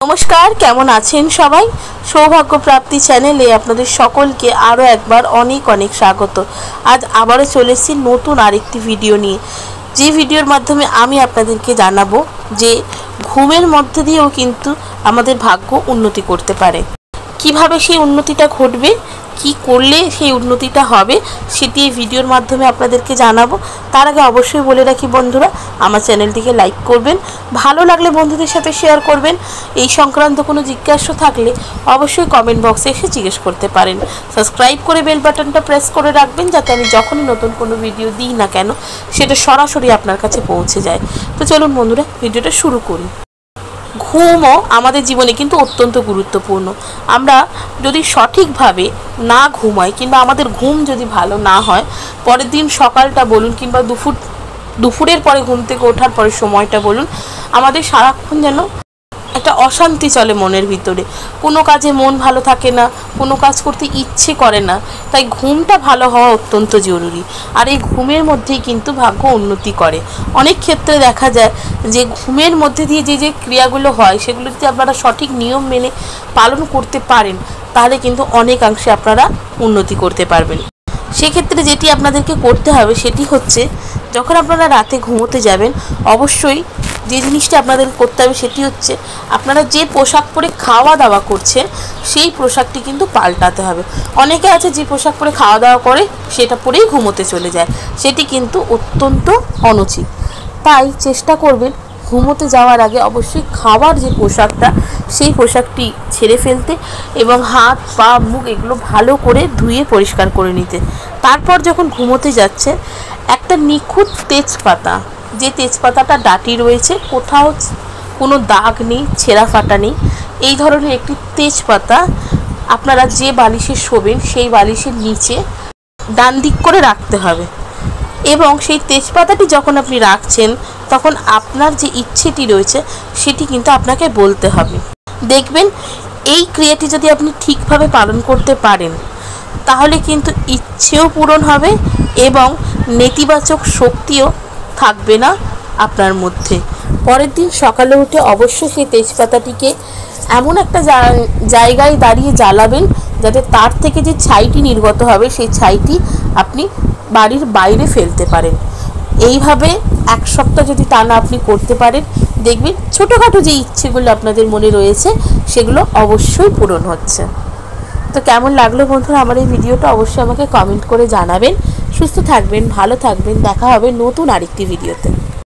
नमस्कार केमन आছেন सबाई सौभाग्य प्राप्ति चैनेले आपनादेर सकलके आरो एकबार अनेक अनेक स्वागत। आज आबारो चले एसेछि नतून आरेकटी भिडियो निये जे भिडियोर माध्यमे आमी आपनादेरके जानाबो जे घुमेर मध्य दिएও किन्तु आमादेर भाग्य उन्नति करते पारे। किभाबे सेई उन्नतिटा घटबे कि करले सेई उन्नतिटा होबे सेटी এই ভিডিওর মাধ্যমে আপনাদেরকে জানাবো। তার আগে অবশ্যই বলে রাখি বন্ধুরা, আমার চ্যানেলটিকে লাইক করবেন, ভালো লাগলে বন্ধুদের সাথে শেয়ার করবেন। এই সংক্রান্ত কোনো জিজ্ঞাসা থাকলে অবশ্যই কমেন্ট বক্সে এসে জিজ্ঞেস করতে পারেন। সাবস্ক্রাইব করে বেল বাটনটা প্রেস করে রাখবেন যাতে আমি যখনই নতুন কোনো ভিডিও দিই না কেন সেটা সরাসরি আপনার কাছে পৌঁছে যায়। তো চলুন বন্ধুরা ভিডিওটা শুরু করি। ঘুমও আমাদের জীবনে কিন্তু অত্যন্ত গুরুত্বপূর্ণ। আমরা যদি সঠিকভাবে না ঘুমাই কিংবা আমাদের ঘুম যদি ভালো না হয়, পরের দিন সকালটা বলুন কিংবা দুপুরের পরে ঘুম থেকে ওঠার পরে সময়টা বলুন, আমাদের সারাক্ষণ যেন একটা অশান্তি চলে মনের ভিতরে। কোনো কাজে মন ভালো থাকে না, কোনো কাজ করতে ইচ্ছে করে না। তাই ঘুমটা ভালো হওয়া অত্যন্ত জরুরি। আর এই ঘুমের মধ্যেই কিন্তু ভাগ্য উন্নতি করে। অনেক ক্ষেত্রে দেখা যায় যে ঘুমের মধ্যে দিয়ে যে ক্রিয়াগুলো হয় সেগুলো যদি আপনারা সঠিক নিয়ম মেনে পালন করতে পারেন তাহলে কিন্তু অনেকাংশে আপনারা উন্নতি করতে পারবেন। সেক্ষেত্রে যেটি আপনাদেরকে করতে হবে সেটি হচ্ছে, যখন আপনারা রাতে ঘুমোতে যাবেন অবশ্যই যে জিনিসটা আপনাদের করতে হবে সেটি হচ্ছে আপনারা যে পোশাক পরে খাওয়া দাওয়া করছেন সেই পোশাকটি কিন্তু পাল্টাতে হবে। অনেকে আছে যে পোশাক পরে খাওয়া দাওয়া করে সেটা পরেই ঘুমোতে চলে যায়, সেটি কিন্তু অত্যন্ত অনুচিত। তাই চেষ্টা করবেন ঘুমোতে যাওয়ার আগে অবশ্যই খাবার যে পোশাকটা সেই পোশাকটি ছেড়ে ফেলতে এবং হাত পা মুখ এগুলো ভালো করে ধুয়ে পরিষ্কার করে নিতে। তারপর যখন ঘুমোতে যাচ্ছে একটা নিখুঁত তেজপাতা, যে তেজপাতাটা ডাটি রয়েছে, কোথাও কোনো দাগ নেই, ছেঁড়া ফাটা নেই, এই ধরনের একটি তেজপাতা আপনারা যে বালিশে শোবেন সেই বালিশের নিচে ডান দিক করে রাখতে হবে। এবং সেই তেজপাতাটি যখন আপনি রাখছেন তখন আপনার যে ইচ্ছেটি রয়েছে সেটি কিন্তু আপনাকে বলতে হবে। দেখবেন এই ক্রিয়াটি যদি আপনি ঠিকভাবে পালন করতে পারেন তাহলে কিন্তু ইচ্ছেও পূরণ হবে এবং নেতিবাচক শক্তিও থাকবে না আপনার মধ্যে। পরের দিন সকালে উঠে অবশ্যই সেই তেজপাতাটিকে এমন একটা জায়গায় দাঁড়িয়ে জ্বালাবেন যাতে তার থেকে যে ছাইটি নির্গত হবে সেই ছাইটি আপনি বাড়ির বাইরে ফেলতে পারেন। এইভাবে এক সপ্তাহ যদি টানা আপনি করতে পারেন দেখবেন ছোটোখাটো যে ইচ্ছেগুলো আপনাদের মনে রয়েছে সেগুলো অবশ্যই পূরণ হচ্ছে। তো কেমন লাগলো বন্ধুরা আমার এই ভিডিওটা অবশ্যই আমাকে কমেন্ট করে জানাবেন। সুস্থ থাকবেন, ভালো থাকবেন, দেখা হবে নতুন আরেকটি ভিডিওতে।